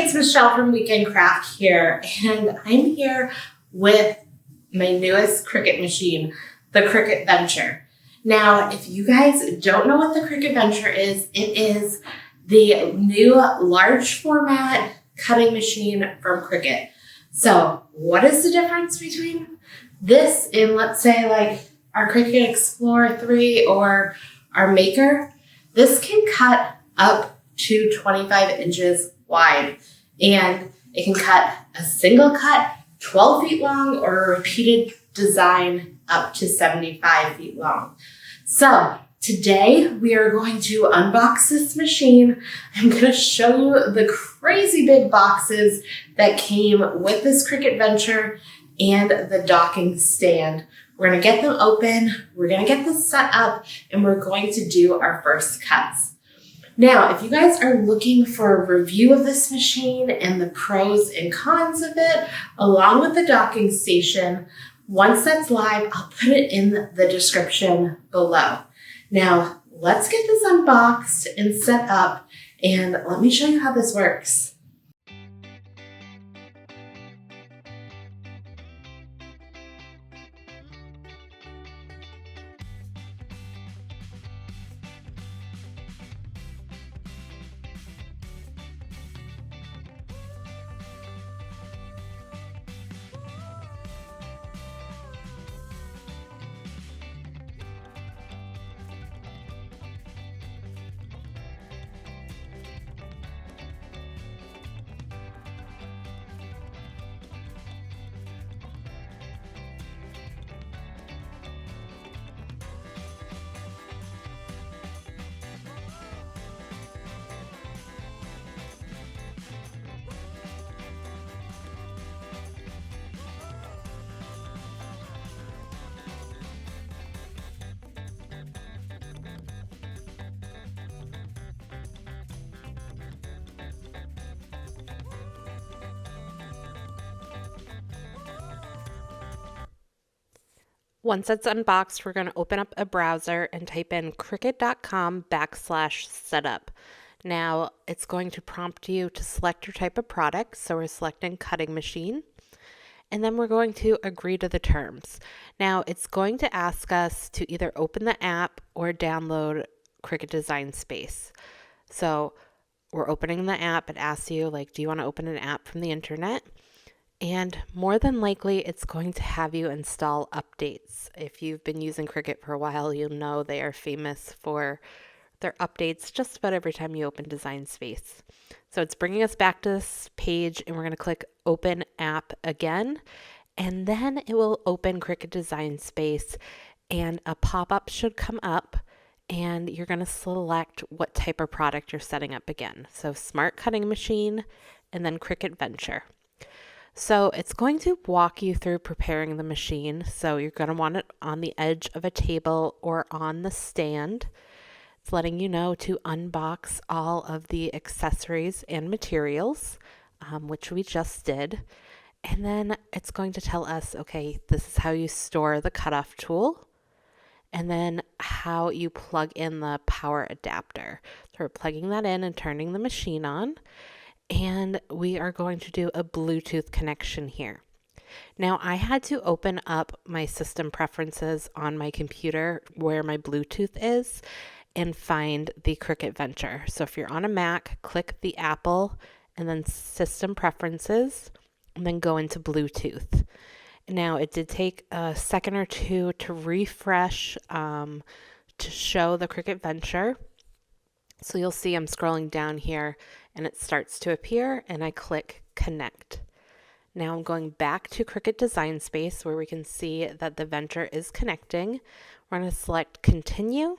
it's Michelle from Weekend Craft here, and I'm here with my newest Cricut machine, the Cricut Venture. Now, if you guys don't know what the Cricut Venture is, it is the new large format cutting machine from Cricut. So what is the difference between this and, let's say, like our Cricut Explorer 3 or our Maker? This can cut up to 25 inches wide, and it can cut a single cut 12 feet long or a repeated design up to 75 feet long. So today we are going to unbox this machine. I'm going to show you the crazy big boxes that came with this Cricut Venture and the docking stand. We're going to get them open, we're going to get this set up, and we're going to do our first cuts. Now, if you guys are looking for a review of this machine and the pros and cons of it, along with the docking station, once that's live, I'll put it in the description below. Now, let's get this unboxed and set up, and let me show you how this works. Once it's unboxed, we're going to open up a browser and type in cricut.com/setup. Now, it's going to prompt you to select your type of product. So we're selecting cutting machine. And then we're going to agree to the terms. Now, it's going to ask us to either open the app or download Cricut Design Space. So we're opening the app. It asks you, like, do you want to open an app from the internet? And more than likely, it's going to have you install updates. If you've been using Cricut for a while, you'll know they are famous for their updates just about every time you open Design Space. So it's bringing us back to this page, and we're going to click Open App again, and then it will open Cricut Design Space, and a pop-up should come up, and you're going to select what type of product you're setting up again. So Smart Cutting Machine, and then Cricut Venture. So it's going to walk you through preparing the machine. So you're going to want it on the edge of a table or on the stand. It's letting you know to unbox all of the accessories and materials, which we just did. And then it's going to tell us, okay, this is how you store the cutoff tool, and then how you plug in the power adapter. So we're plugging that in and turning the machine on. And we are going to do a Bluetooth connection here. Now, I had to open up my system preferences on my computer where my Bluetooth is and find the Cricut Venture. So if you're on a Mac, click the Apple and then System Preferences, and then go into Bluetooth. Now, it did take a second or two to refresh to show the Cricut Venture. So you'll see I'm scrolling down here and it starts to appear, and I click Connect. Now I'm going back to Cricut Design Space where we can see that the Venture is connecting. We're going to select Continue,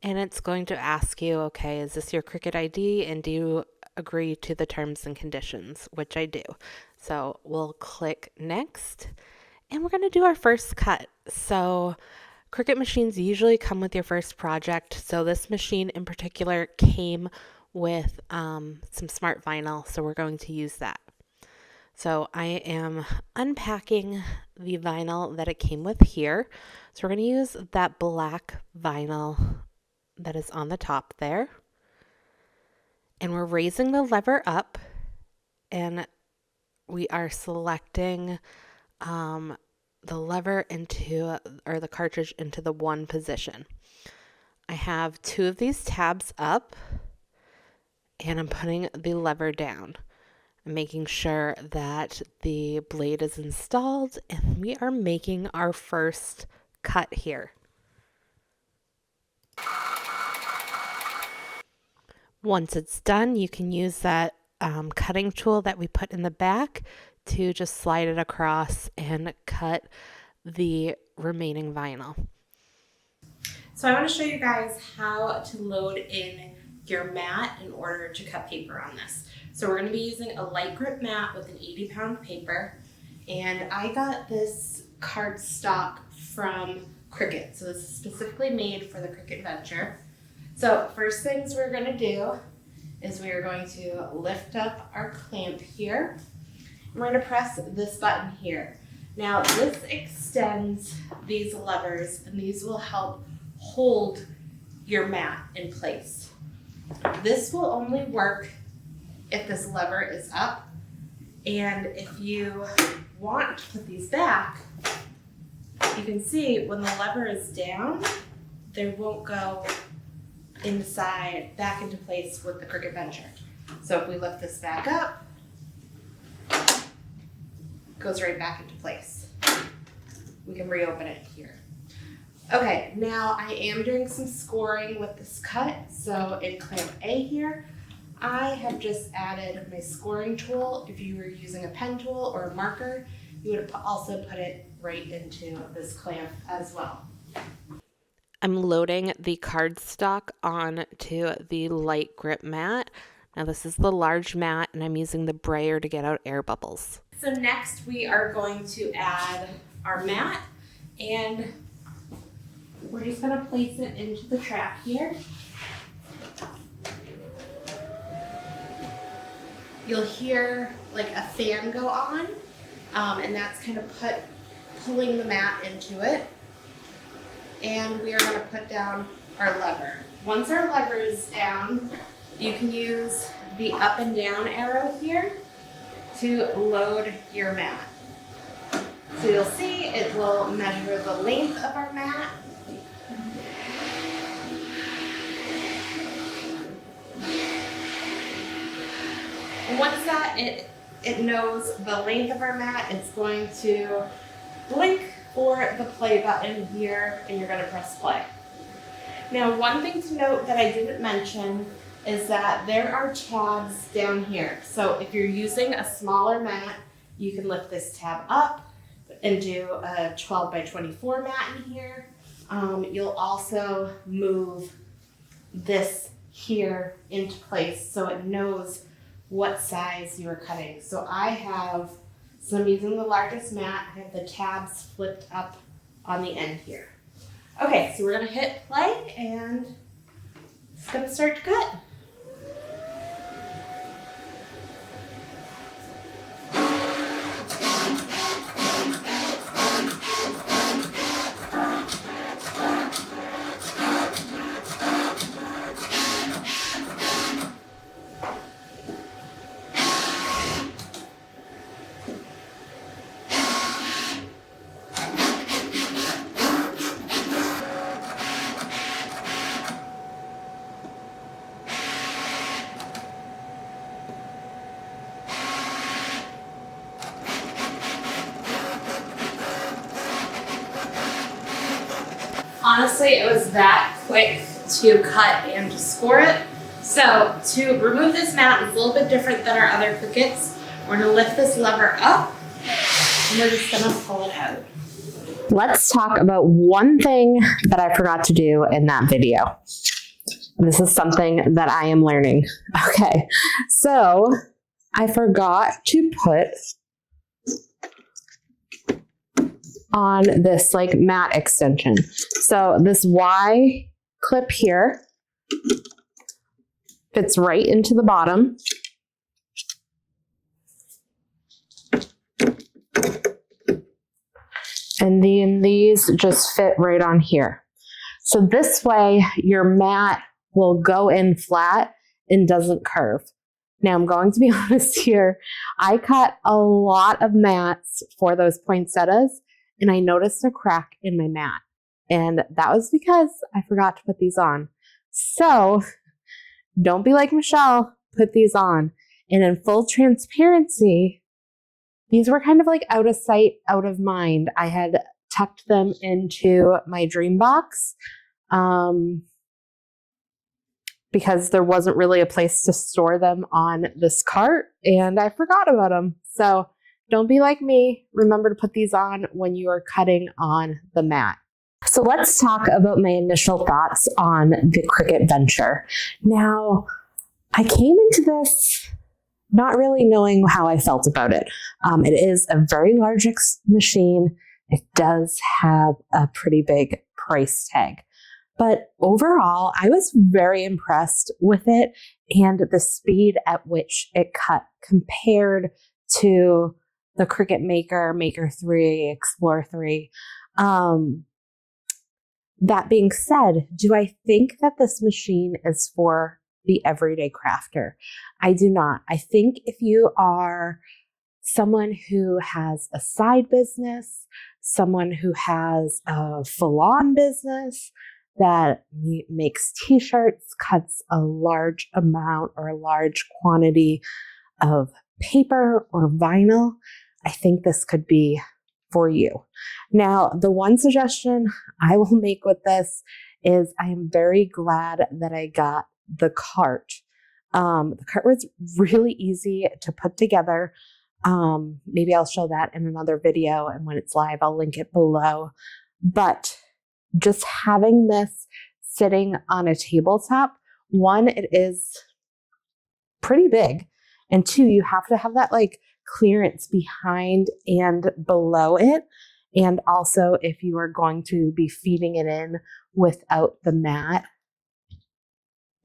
and it's going to ask you, okay, is this your Cricut ID, and do you agree to the terms and conditions, which I do. So we'll click Next, and we're going to do our first cut. So Cricut machines usually come with your first project. So this machine in particular came with some smart vinyl, so we're going to use that. So I am unpacking the vinyl that it came with here. So we're going to use that black vinyl that is on the top there. And we're raising the lever up, and we are selecting the lever or the cartridge into the one position. I have 2 of these tabs up, and I'm putting the lever down. I'm making sure that the blade is installed, and we are making our first cut here. Once it's done, you can use that cutting tool that we put in the back to just slide it across and cut the remaining vinyl. So I want to show you guys how to load in your mat in order to cut paper on this. So we're going to be using a light grip mat with an 80-pound paper, and I got this cardstock from Cricut. So this is specifically made for the Cricut Venture. So first things we're going to do is we are going to lift up our clamp here. We're going to press this button here. Now this extends these levers, and these will help hold your mat in place. This will only work if this lever is up, and if you want to put these back, you can see when the lever is down, they won't go back into place with the Cricut Venture. So if we lift this back up, it goes right back into place. We can reopen it here. Okay, now I am doing some scoring with this cut. So in clamp A here, I have just added my scoring tool. If you were using a pen tool or a marker, you would also put it right into this clamp as well. I'm loading the cardstock onto the light grip mat. Now this is the large mat, and I'm using the brayer to get out air bubbles. So next we are going to add our mat, and we're just going to place it into the track here. You'll hear like a fan go on, and that's kind of pulling the mat into it. And we are going to put down our lever. Once our lever is down, you can use the up and down arrow here to load your mat. So you'll see it will measure the length of our mat. And once that it knows the length of our mat, it's going to blink for the play button here, and you're going to press play. Now, one thing to note that I didn't mention is that there are tabs down here. So if you're using a smaller mat, you can lift this tab up and do a 12 by 24 mat in here. You'll also move this here into place so it knows what size you are cutting. So so I'm using the largest mat. I have the tabs flipped up on the end here. Okay, so we're gonna hit play, and it's gonna start to cut. Honestly, it was that quick to cut and to score it. So to remove this mat is a little bit different than our other Cricuts. We're gonna lift this lever up, and we're just gonna pull it out. Let's talk about one thing that I forgot to do in that video. This is something that I am learning. Okay, so I forgot to put on this like mat extension. So this Y clip here fits right into the bottom. And then these just fit right on here. So this way your mat will go in flat and doesn't curve. Now I'm going to be honest here. I cut a lot of mats for those poinsettias and I noticed a crack in my mat. And that was because I forgot to put these on. So don't be like Michelle, put these on. And in full transparency, these were kind of like out of sight, out of mind. I had tucked them into my dream box because there wasn't really a place to store them on this cart and I forgot about them. So don't be like me. Remember to put these on when you are cutting on the mat. So let's talk about my initial thoughts on the Cricut Venture. Now, I came into this not really knowing how I felt about it. It is a very large machine. It does have a pretty big price tag. But overall, I was very impressed with it and the speed at which it cut compared to the Cricut Maker, Maker 3, Explore 3. That being said, do I think that this machine is for the everyday crafter? I do not. I think if you are someone who has a side business, someone who has a full-on business that makes t-shirts, cuts a large amount or a large quantity of paper or vinyl, I think this could be for you. Now, the one suggestion I will make with this is I am very glad that I got the cart. The cart was really easy to put together. Maybe I'll show that in another video, and when it's live, I'll link it below. But just having this sitting on a tabletop, one, it is pretty big, and two, you have to have that like clearance behind and below it. And also, if you are going to be feeding it in without the mat,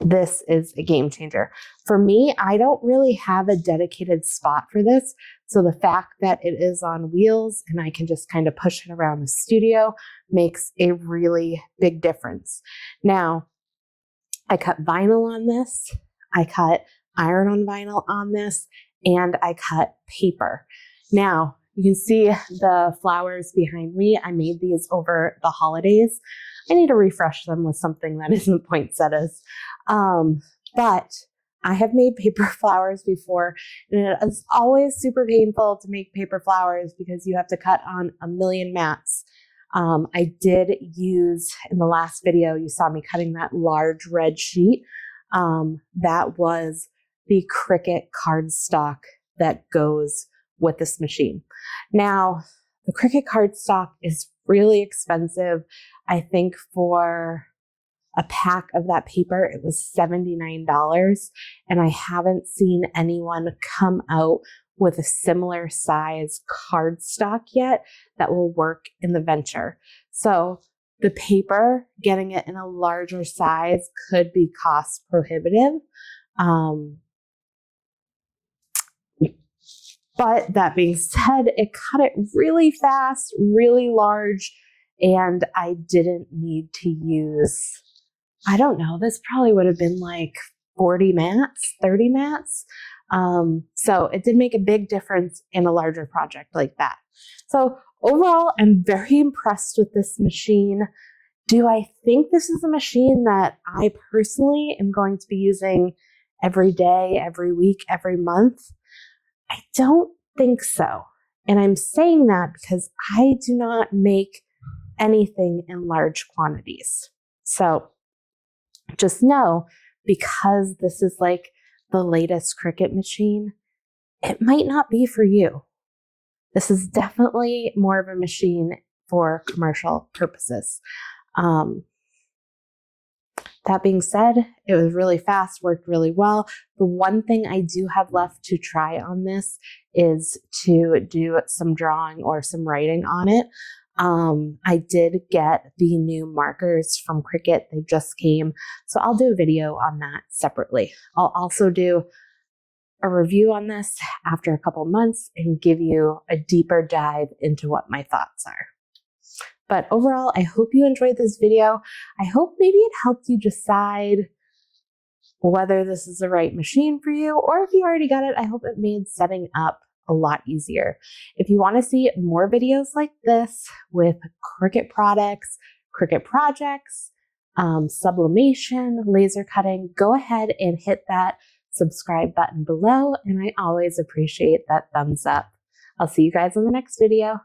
this is a game changer. For me, I don't really have a dedicated spot for this. So the fact that it is on wheels and I can just kind of push it around the studio makes a really big difference. Now, I cut vinyl on this. I cut iron-on vinyl on this, and I cut paper. Now, you can see the flowers behind me. I made these over the holidays. I need to refresh them with something that isn't poinsettias. But I have made paper flowers before, and it is always super painful to make paper flowers because you have to cut on a million mats. I did use, in the last video, you saw me cutting that large red sheet. That was the Cricut cardstock that goes with this machine. Now, the Cricut cardstock is really expensive. I think for a pack of that paper, it was $79, and I haven't seen anyone come out with a similar size cardstock yet that will work in the Venture. So the paper, getting it in a larger size could be cost prohibitive. But that being said, it cut it really fast, really large, and I didn't need to use, I don't know, this probably would have been like 40 mats, 30 mats. So it did make a big difference in a larger project like that. So overall, I'm very impressed with this machine. Do I think this is a machine that I personally am going to be using every day, every week, every month? I don't think so. And I'm saying that because I do not make anything in large quantities. So just know, because this is like the latest Cricut machine, it might not be for you. This is definitely more of a machine for commercial purposes. That being said, it was really fast, worked really well. The one thing I do have left to try on this is to do some drawing or some writing on it. I did get the new markers from Cricut. They just came, so I'll do a video on that separately. I'll also do a review on this after a couple months and give you a deeper dive into what my thoughts are. But overall, I hope you enjoyed this video. I hope maybe it helped you decide whether this is the right machine for you, or if you already got it, I hope it made setting up a lot easier. If you want to see more videos like this with Cricut products, Cricut projects, sublimation, laser cutting, go ahead and hit that subscribe button below. And I always appreciate that thumbs up. I'll see you guys in the next video.